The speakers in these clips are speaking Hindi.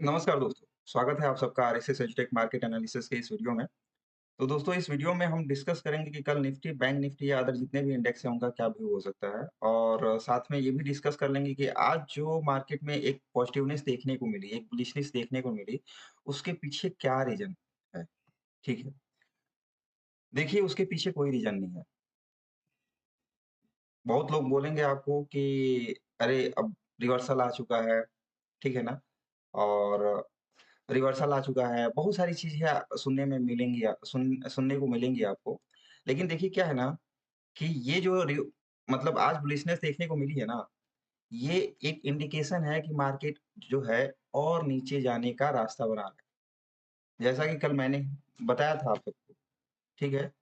नमस्कार दोस्तों, स्वागत है आप सबका आरएसएस एजुटेक मार्केट एनालिसिस के इस वीडियो में। तो दोस्तों इस वीडियो में हम डिस्कस करेंगे कि कल निफ्टी, बैंक निफ्टी या अदर जितने भी इंडेक्स हैं उनका क्या व्यू हो सकता है और साथ में ये भी डिस्कस कर लेंगे कि आज जो मार्केट में एक पॉजिटिवनेस देखने को मिली, एक बुलिशनेस देखने को मिली, उसके पीछे क्या रीज़न है, ठीक है? देखिए उसके पीछे कोई रीज़न नहीं है। बहुत लोग बोलेंगे आपको कि अरे अब रिवर्सल आ चुका है, ठीक है ना? और रिवर्सल आ चुका है, बहुत सारी चीज़ें सुनने में मिलेंगी सुनने को मिलेंगी आपको। लेकिन देखिए क्या है ना कि ये जो मतलब आज बुलिशनेस देखने को मिली है ना, ये एक इंडिकेशन है कि मार्केट जो है और नीचे जाने का रास्ता बना रहा है। जैसा कि कल मैंने बताया था आप सबको, ठीक है?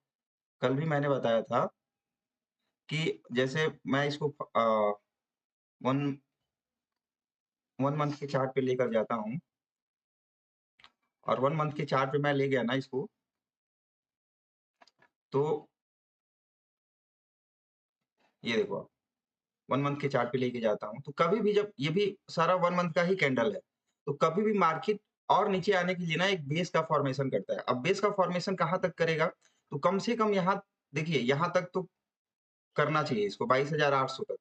कल भी मैंने बताया था कि जैसे मैं इसको 1 1 मंथ के चार्ट पे लेकर जाता हूँ और 1 मंथ के चार्ट पे मैं ले गया ना इसको, तो ये देखो आप। 1 मंथ के चार्ट पे लेके जाता हूँ, तो कभी भी जब ये भी सारा 1 मंथ का ही कैंडल है, तो कभी भी मार्केट और नीचे आने के लिए ना एक बेस का फॉर्मेशन करता है। अब बेस का फॉर्मेशन कहाँ तक करेगा? तो कम से कम यहाँ देखिए, यहाँ तक तो करना चाहिए इसको 22,800 तक,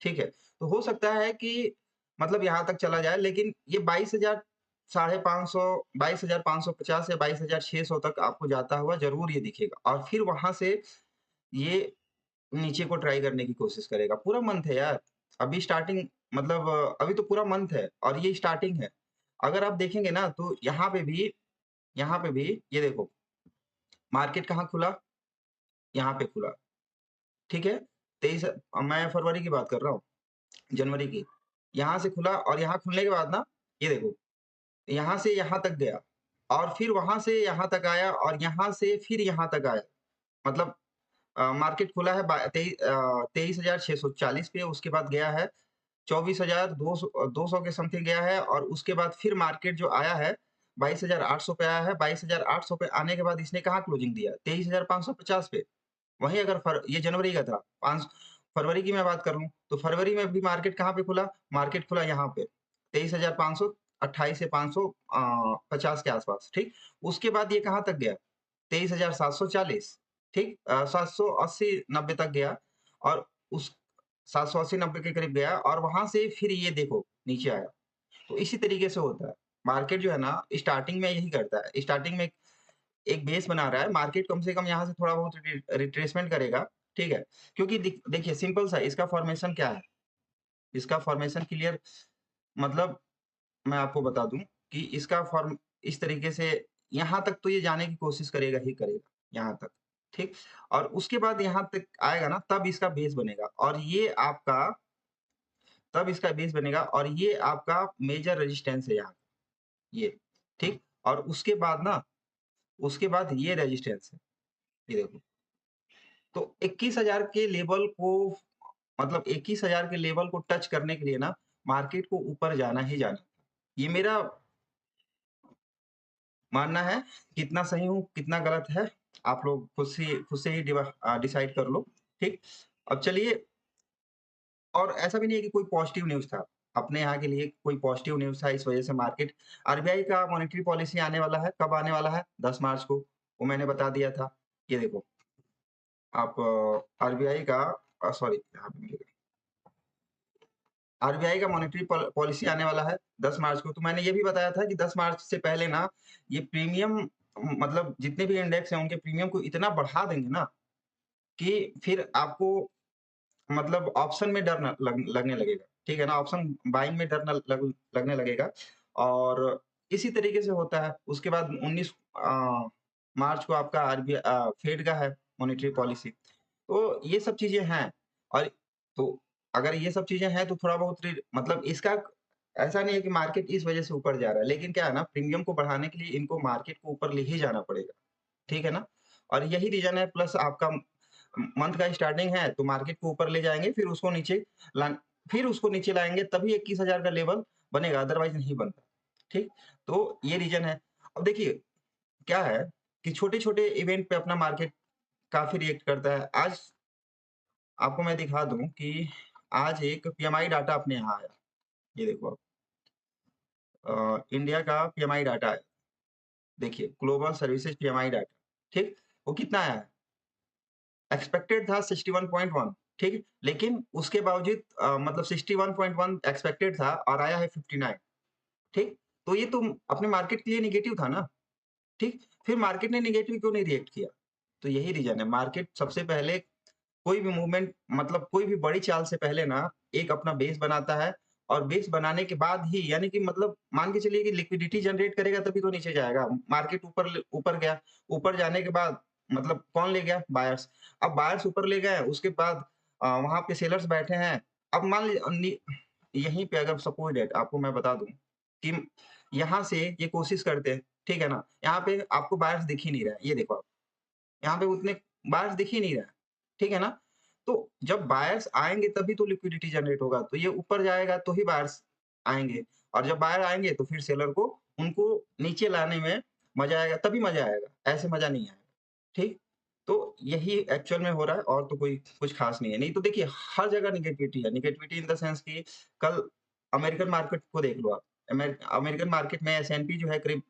ठीक है? तो हो सकता है कि मतलब यहाँ तक चला जाए, लेकिन ये 22,000 साढ़े 500 22,550 या 22,600 तक आपको जाता हुआ ज़रूर ये दिखेगा और फिर वहाँ से ये नीचे को ट्राई करने की कोशिश करेगा। पूरा मंथ है यार। अभी स्टार्टिंग मतलब अभी तो पूरा मंथ है और ये स्टार्टिंग है। अगर आप देखेंगे ना तो यहाँ पे भी ये देखो मार्केट कहाँ खुला? यहाँ पे खुला, ठीक है? 23 मैं फरवरी की बात कर रहा हूँ, जनवरी की। यहाँ से खुला और यहाँ खुलने के बाद ना ये देखो, यहाँ से यहाँ तक गया और फिर वहाँ से यहाँ तक आया और यहाँ से फिर यहाँ तक आया। मतलब मार्केट खुला है 23,640 पे, उसके बाद गया है 24,200 के समथिंग गया है और उसके बाद फिर मार्केट जो आया है 22,800 पे आया है। 22,800 पे आने के बाद इसने कहाँ क्लोजिंग दिया? 23,550 पे। वहीं अगर ये जनवरी का था, 5 फरवरी की मैं बात कर लूँ, तो फरवरी में भी मार्केट कहाँ पे खुला? मार्केट खुला यहाँ पे 23,528 से 500 50 के आस-पास, ठीक? उसके बाद ये कहाँ तक गया? 23,740, ठीक? 780-90 तक गया और उस 780-90 के करीब गया और वहाँ से फिर ये देखो नीचे आया। तो इसी तरीके से होता है। मार्केट जो है ना स्टार्टिंग में यही करता है। स्टार्टिंग में एक बेस बना रहा है, मार्केट कम से कम यहाँ से थोड़ा बहुत रिट्रेसमेंट करेगा, ठीक है? क्योंकि देखिए सिंपल सा इसका फॉर्मेशन क्या है? इसका फॉर्मेशन क्लियर मतलब मैं आपको बता दूँ कि इसका फॉर्म इस तरीके से यहाँ तक तो ये जाने की कोशिश करेगा ही करेगा, यहाँ तक, ठीक? और उसके बाद यहाँ तक आएगा ना तब इसका बेस बनेगा और ये आपका मेजर रेजिस्टेंस है यहाँ, ये, ठीक? और उसके बाद ये रेजिस्टेंस है, ये देखो। तो 21,000 के लेवल को मतलब 21,000 के लेवल को टच करने के लिए ना मार्केट को ऊपर जाना ही जाना। ये मेरा मानना है, कितना सही हूँ, कितना गलत है, आप लोग खुद से ही डिसाइड कर लो, ठीक? अब चलिए और ऐसा भी नहीं है कि कोई पॉजिटिव न्यूज़ था। अपने यहाँ के लिए कोई पॉजिटिव न्यूज़ था, इस वजह से मार्केट आरबीआई का मॉनेटरी पॉलिसी आने वाला है, कब आने वाला है? 10 मार्च को, वो मैंने बता दिया था। ये देखो, आप आरबीआई का सॉरी यहाँ पे मिल गया। आरबीआई का मॉनेटरी पॉलिसी आने वाला है 10 मार्च को, तो मैंने ये भी बताया था कि 10 मार्च से पहले ना ये प्रीमियम मतलब जितने भी इंडेक्स हैं उनके प्रीमियम को इतना बढ़ा देंगे ना कि फिर आपको मतलब ऑप्शन में डर ना लगने लगेगा, ठीक है ना? ऑप्शन बाइंग में डर ना लगने लगेगा और इसी तरीके से होता है। उसके बाद 19 मार्च को आपका फेड का है मॉनेटरी पॉलिसी। तो ये सब चीज़ें हैं और तो अगर ये सब चीज़ें हैं तो थोड़ा बहुत मतलब इसका ऐसा नहीं है कि मार्केट इस वज़ह से ऊपर जा रहा है, लेकिन क्या है ना प्रीमियम को बढ़ाने के लिए इनको मार्केट को ऊपर ले ही जाना पड़ेगा, ठीक है ना? और यही रीज़न है प्लस आपका मंथ का स्टार्टिंग है तो मार्केट को ऊपर ले जाएँगे ला फिर उसको नीचे लाएँगे तभी 21,000 का लेवल बनेगा अदरवाइज़ नहीं बनता, ठीक? तो ये रीज़न है। अब देखिए क्या है कि छोटे-छोटे इवेंट पे अपना मार्केट काफ़ी रिएक्ट करता है। आज आपको मैं दिखा दूँ कि आज एक पीएमआई डाटा अपने यहाँ आया। ये देखो आप। इंडिया का पीएमआई डाटा है। देखिए, ग्लोबल सर्विसेज पीएमआई डाटा, ठीक? वो कितना आया है? एक्सपेक्टेड था 61.1, ठीक है? लेकिन उसके बावजूद मतलब 61.1 एक्सपेक्टेड था और आया है 59, ठीक? तो ये तो अपने मार्केट के लिए नेगेटिव था ना, ठीक? फिर मार्केट ने नेगेटिव क्यों नहीं रिएक्ट किया? तो यही रीज़न है, मार्केट सबसे पहले कोई भी मूवमेंट मतलब कोई भी बड़ी चाल से पहले ना एक अपना बेस बनाता है और बेस बनाने के बाद ही यानी कि मतलब मान के चलिए कि लिक्विडिटी जनरेट करेगा तभी तो नीचे जाएगा। मार्केट ऊपर गया, ऊपर जाने के बाद मतलब कौन ले गया? बायर्स। अब बायर्स ऊपर ले गए, उसके बाद वहाँ पे सेलर्स बैठे हैं। अब मान ली यहीं पे अगर सपोज़ दैट आपको मैं बता दूँ कि यहाँ से ये कोशिश करते हैं, ठीक है ना? यहाँ पे आपको बायर्स दिख ही नहीं रहा है, ये देखो आप। यहाँ पे उतने बायर्स दिख ही नहीं रहा है, ठीक है ना? तो जब बायर्स आएँगे तभी तो लिक्विडिटी जनरेट होगा, तो ये ऊपर जाएगा तो ही बायर्स आएँगे और जब बायर आएँगे तो फिर सेलर को उनको नीचे लाने में मज़ा आएगा, तभी मज़ा आएगा, ऐसे मज़ा नहीं आएगा, ठीक? तो यही एक्चुअल में हो रहा है और तो कोई कुछ ख़ास नहीं है। नहीं तो देखिए हर जगह नेगेटिविटी है, नेगेटिविटी इन द सेंस कि कल अमेरिकन मार्केट को देख लो आप, अमेरिकन मार्केट में एस&पी जो है करीब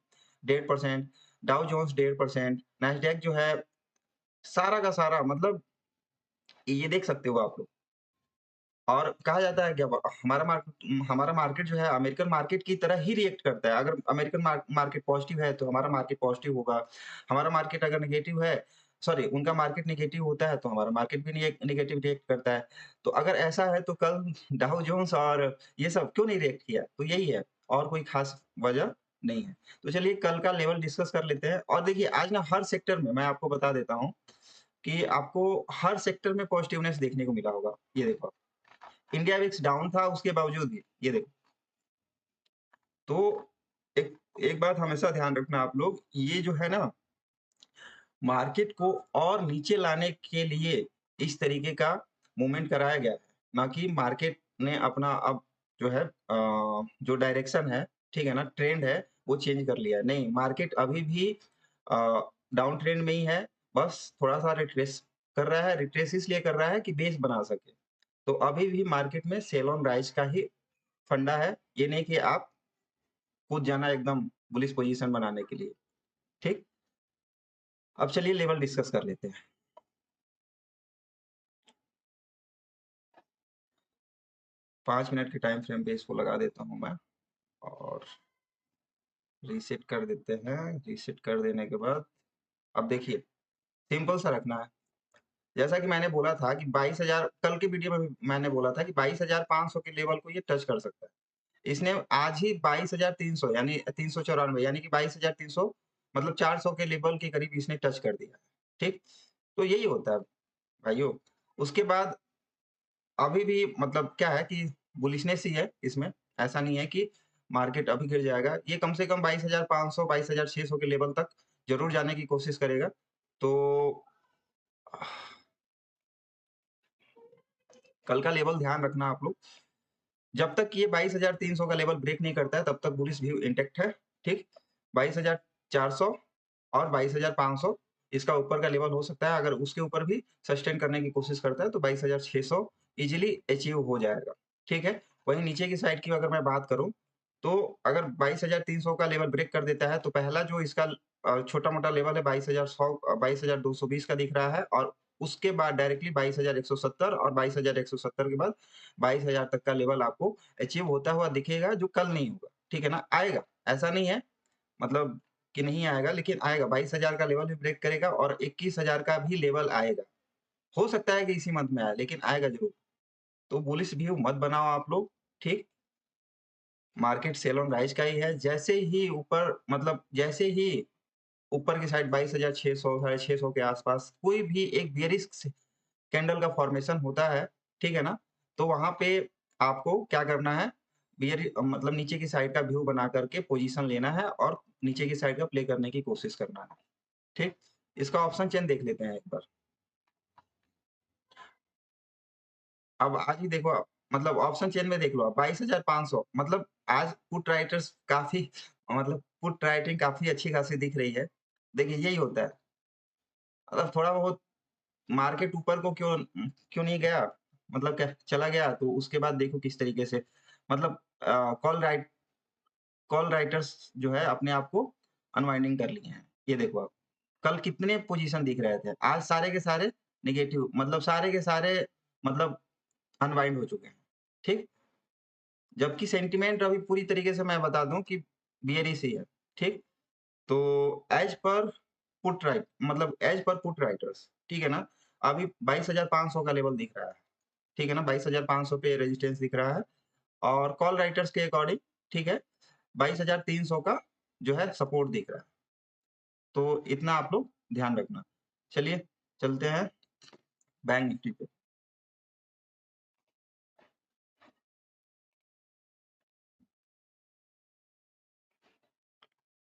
1.5%, डाउ जोन्स 1.5%, नैस्डैक जो है सारा का सारा मतलब ये देख सकते हो आप लोग। और कहा जाता है कि अब हमारा मार्केट जो है अमेरिकन मार्केट की तरह ही रिएक्ट करता है। अगर अमेरिकन मार्केट पॉजिटिव है तो हमारा मार्केट पॉजिटिव होगा। हमारा मार्केट अगर नेगेटिव है सॉरी उनका मार्केट नेगेटिव होता है तो हमारा मार्केट भी नेगेटिव रिएक्ट करता है। तो अगर ऐसा है तो कल डाउ जोन्स और ये सब क्यों नहीं रिएक्ट किया? तो यही है और कोई खास वजह नहीं है। तो चलिए कल का लेवल डिस्कस कर लेते हैं और देखिए आज ना हर सेक्टर में मैं आपको बता देता हूँ कि आपको हर सेक्टर में पॉजिटिवनेस देखने को मिला होगा। ये देखो आप, इंडिया विक्स डाउन था उसके बावजूद भी, ये देखो। तो एक एक बात हमेशा ध्यान रखना आप लोग, ये जो है ना मार्केट को और नीचे लाने के लिए इस तरीके का मूवमेंट कराया गया है, ना कि मार्केट ने अपना अब जो है जो डायरेक्शन है, ठीक है ना, ट्रेंड है, वो चेंज कर लिया है। नहीं, मार्केट अभी भी डाउन ट्रेंड में ही है, बस थोड़ा-सा रिट्रेस कर रहा है, रिट्रेस इसलिए कर रहा है कि बेस बना सके। तो अभी भी मार्केट में सेल ऑन राइज का ही फंडा है, ये नहीं कि आप कूद जाना एकदम बुलिश पोज़ीशन बनाने के लिए, ठीक? अब चलिए लेवल डिस्कस कर लेते हैं। 5 मिनट के टाइम फ्रेम पे इसको लगा देता हूँ मैं और रीसेट कर देते हैं। रीसेट कर देने के बाद अब देखिए सिंपल सा रखना है। जैसा कि मैंने बोला था कि 22,000 कल की वीडियो में भी मैंने बोला था कि 22,500 के लेवल को ये टच कर सकता है। इसने आज ही 22,300 यानी 394 यानी कि 22,300 मतलब 400 के लेवल के करीब इसने टच कर दिया है, ठीक? तो यही होता है भाइयों। उसके बाद अभी भी मतलब क्या है कि बुलिशनेस ही है इसमें, ऐसा नहीं है कि मार्केट अभी गिर जाएगा। ये कम से कम 22,500 22,600 के लेवल तक ज़रूर जाने की कोशिश करेगा। तो कल का लेवल ध्यान रखना आप लोग। जब तक ये 22,300 का लेवल ब्रेक नहीं करता है, तब तक बुलिश व्यू इंटैक्ट है, ठीक? 22,400 और 22,500 इसका ऊपर का लेवल हो सकता है। अगर उसके ऊपर भी सस्टेन करने की कोशिश करता है, तो 22,600 ईज़िली अचीव हो जाएगा, ठीक है? वहीं नीचे की साइड की अगर मैं बात करूँ, तो अगर 22,300 का लेवल ब्रेक कर देता है, तो पहला जो इसका छोटा-मोटा लेवल है 22,220 का दिख रहा है और उसके बाद डायरेक्टली 22,170 और 22,170 के बाद 22,000 तक का लेवल आपको अचीव होता हुआ दिखेगा, जो कल नहीं होगा, ठीक है ना? आएगा, ऐसा नहीं है मतलब कि नहीं आएगा, लेकिन आएगा 22,000 का लेवल भी ब्रेक करेगा और 21,000 का भी लेवल आएगा। हो सकता है कि इसी मंथ में आए, लेकिन आएगा ज़रूर। तो बुलिश व्यू मत बनाओ आप लोग, ठीक? मार्केट सेल ऑन राइज का ही है। जैसे ही ऊपर मतलब जैसे ही ऊपर की साइड 22,600 साढ़े 600 के आस-पास कोई भी एक बेयरिश कैंडल का फॉर्मेशन होता है, ठीक है ना? तो वहाँ पे आपको क्या करना है, मतलब नीचे की साइड का व्यू बना करके पोज़ीशन लेना है और नीचे की साइड का प्ले करने की कोशिश करना है, ठीक? इसका ऑप्शन चेन देख लेते हैं एक बार। अब आज ही देखो आप, मतलब ऑप्शन चेन में देख लो आप 22,500 मतलब आज पुट राइटर्स काफ़ी मतलब पुट राइटिंग काफ़ी अच्छी-खासी दिख रही है। देखिए यही होता है, मतलब थोड़ा बहुत मार्केट ऊपर को क्यों नहीं गया? मतलब क्या चला गया तो उसके बाद देखो किस तरीके से मतलब कॉल राइटर्स जो है अपने आप को अनवाइंडिंग कर लिए हैं। ये देखो आप, कल कितने पोजीशन दिख रहे थे, आज सारे के सारे नेगेटिव, मतलब सारे के सारे मतलब अनवाइंड हो चुके हैं, ठीक? जबकि सेंटिमेंट अभी पूरी तरीके से मैं बता दूँ कि बियरिश ही है, ठीक? तो एज़ पर पुट राइट, मतलब एज़ पर पुट राइटर्स, ठीक है ना? अभी 22,500 का लेवल दिख रहा है, ठीक है ना? 22,500 पे रेजिस्टेंस दिख रहा है और कॉल राइटर्स के अकॉर्डिंग, ठीक है, 22,300 का जो है सपोर्ट दिख रहा है। तो इतना आप लोग ध्यान रखना। चलिए, चलते हैं बैंक निफ्टी पे।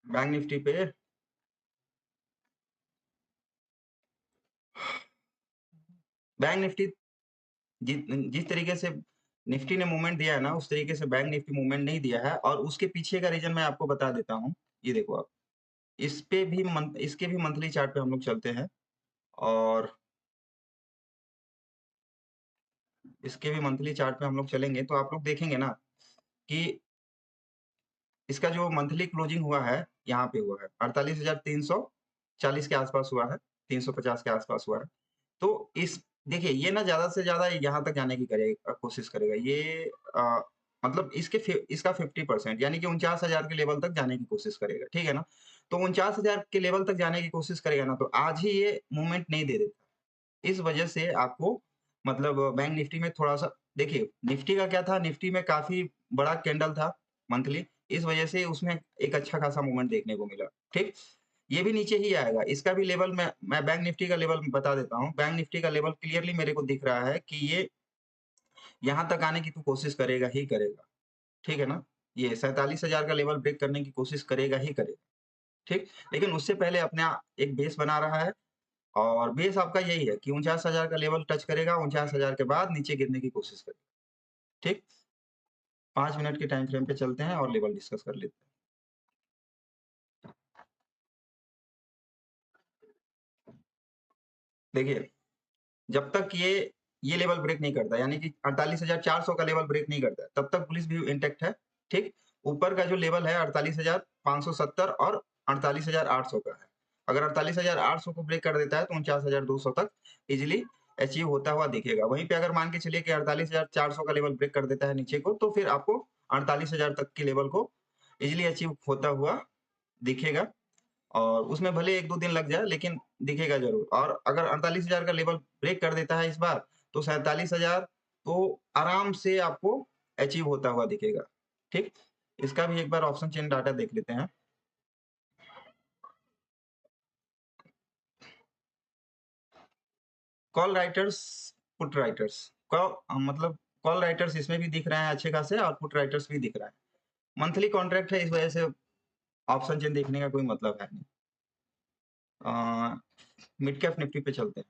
बैंक निफ्टी पे बैंक निफ्टी जिस जिस तरीके से निफ्टी ने मूवमेंट दिया है ना, उस तरीके से बैंक निफ्टी मूवमेंट नहीं दिया है और उसके पीछे का रीज़न मैं आपको बता देता हूँ। ये देखो आप, इसके भी मंथली चार्ट पे हम लोग चलते हैं और इसके भी मंथली चार्ट पे हम लोग चलेंगे तो आप लोग देखेंगे ना कि इसका जो मंथली क्लोजिंग हुआ है, यहाँ पे हुआ है 48,340 के आसपास हुआ है, 350 के आसपास हुआ है। तो इस देखिए, ये ना ज़्यादा से ज़्यादा यहाँ तक जाने की कोशिश करेगा। ये मतलब इसका 50% यानी कि 49,000 के लेवल तक जाने की कोशिश करेगा, ठीक है ना? तो 49,000 के लेवल तक जाने की कोशिश करेगा ना, तो आज ही ये मूवमेंट नहीं दे देता। इस वजह से आपको मतलब बैंक निफ्टी में थोड़ा-सा देखिए, निफ्टी का क्या था, निफ्टी में काफ़ी बड़ा कैंडल था मंथली, इस वजह से उसमें एक अच्छा खासा मूवमेंट देखने को मिला, ठीक? ये भी नीचे ही आएगा, इसका भी लेवल मैं बैंक निफ्टी का लेवल बता देता हूँ। बैंक निफ्टी का लेवल क्लियरली मेरे को दिख रहा है कि ये यहाँ तक आने की तो कोशिश करेगा ही करेगा, ठीक है ना? ये 47,000 का लेवल ब्रेक करने की कोशिश करेगा ही करेगा, ठीक? लेकिन उससे पहले अपने एक बेस बना रहा है और बेस आपका यही है कि 49,000 का लेवल टच करेगा, 49,000 के बाद नीचे गिरने की कोशिश करेगा, ठीक? 5 मिनट के टाइम फ्रेम पे चलते हैं और लेवल डिस्कस कर लेते हैं। देखिए, जब तक ये लेवल ब्रेक नहीं करता, यानी कि 48,400 का लेवल ब्रेक नहीं करता, तब तक बुलिश व्यू इंटैक्ट है, ठीक? ऊपर का जो लेवल है 48,570 और 48,800 का है। अगर 48,800 को ब्रेक कर देता है तो 49,200 तक ईज़िली अचीव होता हुआ दिखेगा। वहीं पे अगर मान के चलिए कि 48,400 का लेवल ब्रेक कर देता है नीचे को, तो फिर आपको 48,000 तक के लेवल को ईज़िली अचीव होता हुआ दिखेगा और उसमें भले 1-2 दिन लग जाए, लेकिन दिखेगा ज़रूर। और अगर 48,000 का लेवल ब्रेक कर देता है इस बार, तो 47,000 तो आराम से आपको अचीव होता हुआ दिखेगा, ठीक? इसका भी एक बार ऑप्शन चेन डाटा देख लेते हैं। कॉल राइटर्स, पुट राइटर्स मतलब कॉल राइटर्स इसमें भी दिख रहे हैं अच्छे खासे और पुट राइटर्स भी दिख रहा है। मंथली कॉन्ट्रैक्ट है, इस वजह से ऑप्शन चेन देखने का कोई मतलब है नहीं। मिड कैप निफ्टी पे चलते हैं।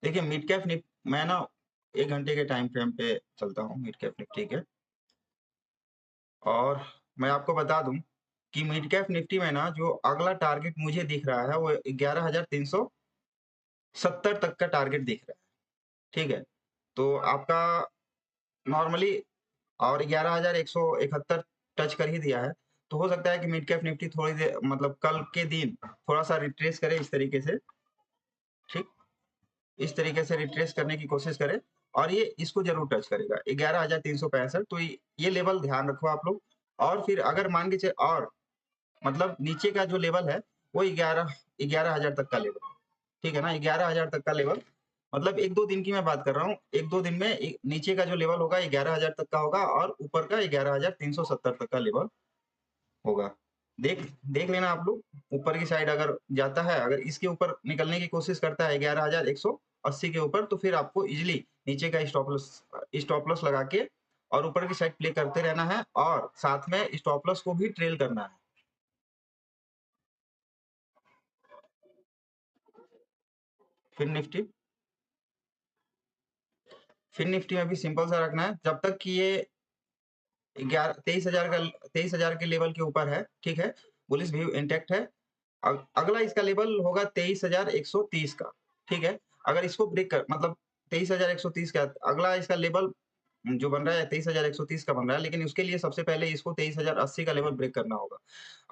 देखिए, मिड कैप मैं ना 1 घंटे के टाइम फ्रेम पे चलता हूँ मिड कैप निफ्टी के और मैं आपको बता दूँ कि मिड कैप निफ्टी में ना जो अगला टारगेट मुझे दिख रहा है वो 11,370 तक का टारगेट दिख रहा है, ठीक है? तो आपका नॉर्मली और 11,171 टच कर ही दिया है, तो हो सकता है कि मिड कैप निफ्टी थोड़ी देर मतलब कल के दिन थोड़ा-सा रिट्रेस करे इस तरीके से, ठीक? इस तरीके से रिट्रेस करने की कोशिश करे और ये इसको ज़रूर टच करेगा 11,365, तो ये लेवल ध्यान रखो आप लोग। और फिर अगर मान के और मतलब नीचे का जो लेवल है वो 11,000 तक का लेवल है, ठीक है ना? 11,000 तक का लेवल मतलब 1-2 दिन की मैं बात कर रहा हूँ। 1-2 दिन में नीचे का जो लेवल होगा 11,000 तक का होगा और ऊपर का 11,370 तक का लेवल होगा। देख देख लेना आप लोग, ऊपर की साइड अगर जाता है, अगर इसके ऊपर निकलने की कोशिश करता है 11,180 के ऊपर, तो फिर आपको ईज़िली नीचे का स्टॉप लॉस लगा के और ऊपर की साइड प्ले करते रहना है और साथ में स्टॉप लॉस को भी ट्रेल करना है। फिर निफ्टी फिर निफ्टी में भी सिंपल सा रखना है, जब तक कि ये 23,000 के लेवल के ऊपर है, ठीक है? बुलिश व्यू इंटैक्ट है। अगला इसका लेवल होगा 23,130 का, ठीक है? अगर इसको ब्रेक कर मतलब 23,130 का अगला इसका लेवल जो बन रहा है 23,130 का बन रहा है, लेकिन उसके लिए सबसे पहले इसको 23,080 का लेवल ब्रेक करना होगा।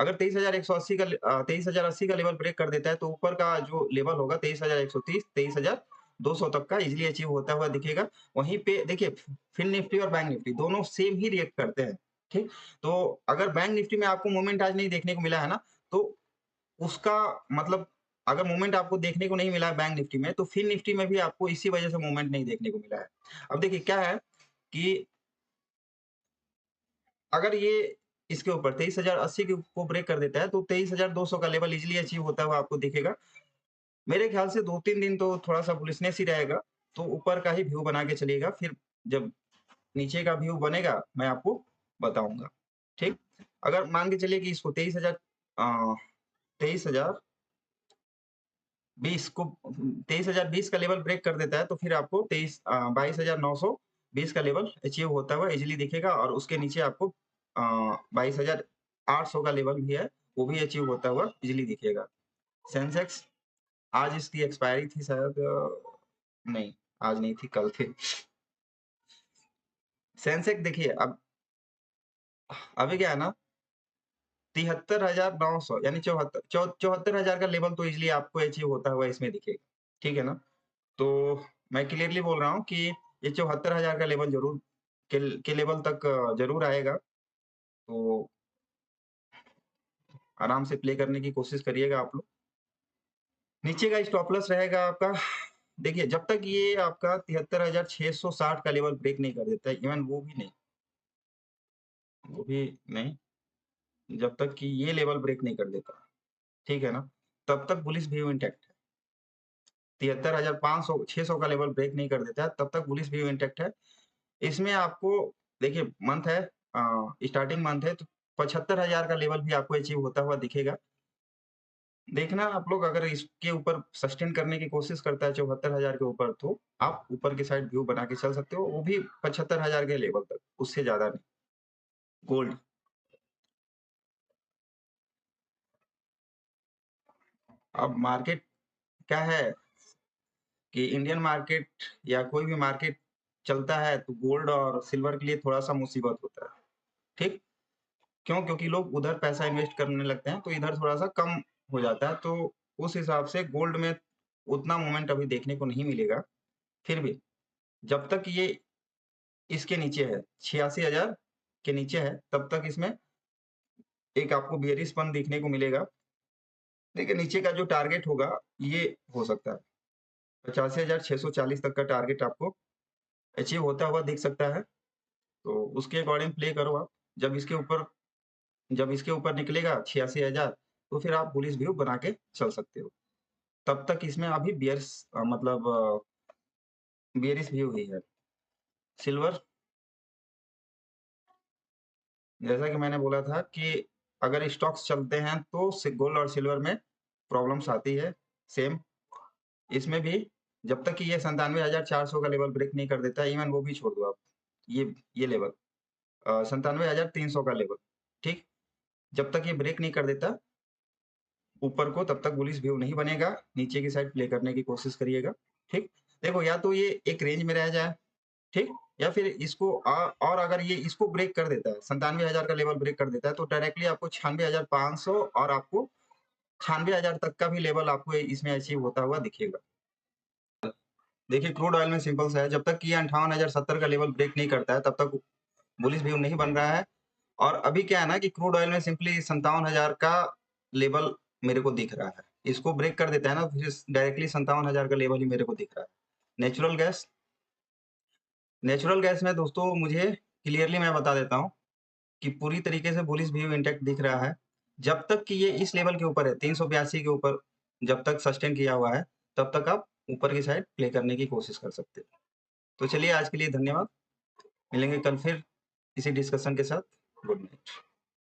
अगर 23,180 का 23,080 का लेवल ब्रेक कर देता है तो ऊपर का जो लेवल होगा 23,130, 23,200 तक का इजीली अचीव होता हुआ दिखेगा। वहीं पे देखिए फिन निफ्टी और बैंक निफ्टी दोनों सेम ही रिएक्ट करते हैं, ठीक? तो अगर बैंक निफ्टी में आपको मूवमेंट आज नहीं देखने को मिला है ना, तो उसका मतलब अगर मूवमेंट आपको देखने को नहीं मिला है बैंक निफ्टी में, तो फिन निफ्टी में भी आपको इसी वजह से मूवमेंट नहीं देखने को मिला है। अब देखिए क्या है कि अगर ये इसके ऊपर 23,080 के को ब्रेक कर देता है, तो 23,200 का लेवल इजीली अचीव होता हुआ आपको दिखेगा। मेरे ख्याल से 2-3 दिन तो थोड़ा-सा बुलिशनेस ही रहेगा, तो ऊपर का ही व्यू बना के चलिएगा, फिर जब नीचे का व्यू बनेगा, मैं आपको बताऊँगा, ठीक? अगर मान के चलिए कि इसको 23,020 को 23,020 का लेवल ब्रेक कर देता है, तो फिर आपको 22,920 का लेवल अचीव होता हुआ इजीली दिखेगा और उसके नीचे आपको 22,800 का लेवल भी है, वो भी अचीव होता हुआ इजीली दिखेगा। सेंसेक्स आज इसकी एक्सपायरी थी शायद नहीं, आज नहीं थी, कल थी। सेंसेक्स देखिए अब अभी क्या है ना 73,900 यानी 74,000 का लेवल तो इजीली आपको अचीव होता हुआ इसमें दिखेगा, ठीक है ना? तो मैं क्लियरली बोल रहा हूँ कि ये 74,000 का लेवल ज़रूर के लेवल तक ज़रूर आएगा, तो आराम से प्ले करने की कोशिश करिएगा आप लोग। नीचे का स्टॉप लॉस रहेगा आपका देखिए जब तक ये आपका 73,660 का लेवल ब्रेक नहीं कर देता है, इवन वो भी नहीं, जब तक कि ये लेवल ब्रेक नहीं कर देता, ठीक है ना? तब तक बुलिश व्यू इंटैक्ट है। 73,500 600 का लेवल ब्रेक नहीं कर देता है, तब तक बुलिश व्यू इंटैक्ट है। इसमें आपको देखिए मंथ है स्टार्टिंग मंथ है तो 75,000 का लेवल भी आपको अचीव होता हुआ दिखेगा। देखना आप लोग अगर इसके ऊपर सस्टेन करने की कोशिश करता है 74,000 के ऊपर तो आप ऊपर की साइड व्यू बना के चल सकते हो, वो भी 75,000 के लेवल तक, उससे ज़्यादा नहीं। गोल्ड अब मार्केट क्या है कि इंडियन मार्केट या कोई भी मार्केट चलता है तो गोल्ड और सिल्वर के लिए थोड़ा-सा मुसीबत होता है, ठीक? क्यों? क्योंकि लोग उधर पैसा इन्वेस्ट करने लगते हैं, तो इधर थोड़ा-सा कम हो जाता है, तो उस हिसाब से गोल्ड में उतना मूवमेंट अभी देखने को नहीं मिलेगा। फिर भी जब तक ये इसके नीचे है, 86,000 के नीचे है, तब तक इसमें एक आपको बेयरिशपन देखने को मिलेगा। देखिए नीचे का जो टारगेट होगा, ये हो सकता है। 85,640 तक का टारगेट आपको अचीव होता हुआ दिख सकता है, तो उसके अकॉर्डिंग प्ले करो आप। जब इसके ऊपर जब इसके ऊपर निकलेगा 86,000 तो फिर आप बुलिश व्यू बना के चल सकते हो। तब तक इसमें अभी मतलब बियरिश व्यू ही है। सिल्वर जैसा कि मैंने बोला था कि अगर स्टॉक्स चलते हैं तो गोल्ड और सिल्वर में प्रॉब्लम्स आती है सेम इसमें भी जब तक कि ये 97,400 का लेवल ब्रेक नहीं कर देता इवन वो भी छोड़ दो आप ये लेवल 97,300 का लेवल ठीक जब तक ये ब्रेक नहीं कर देता ऊपर को तब तक बुलिश व्यू नहीं बनेगा नीचे की साइड प्ले करने की कोशिश करिएगा ठीक देखो या तो ये एक रेंज में रह जाए ठीक या फिर और अगर ये इसको ब्रेक कर देता है 97,000 का लेवल ब्रेक कर देता है तो डायरेक्टली आपको 96,500 और आपको 96,000 तक का भी लेवल आपको इसमें अचीव होता हुआ दिखेगा देखिए क्रूड ऑयल में सिंपल सा है जब तक कि ये 58,070 का लेवल ब्रेक नहीं करता है तब तक बुलिश व्यू नहीं बन रहा है और अभी क्या है ना कि क्रूड ऑयल में सिंपली 57,000 का लेवल मेरे को दिख रहा है इसको ब्रेक कर देता है ना फिर डायरेक्टली 57,000 का लेवल ही मेरे को दिख रहा है नेचुरल गैस में दोस्तों मुझे क्लियरली मैं बता देता हूँ कि पूरी तरीके से बुलिश व्यू इंटैक्ट दिख रहा है जब तक कि ये इस लेवल के ऊपर है 382 के ऊपर जब तक सस्टेन किया हुआ है तब तक आप ऊपर की साइड प्ले करने की कोशिश कर सकते हो तो चलिए आज के लिए धन्यवाद मिलेंगे कल फिर इसी डिस्कशन के साथ गुड नाइट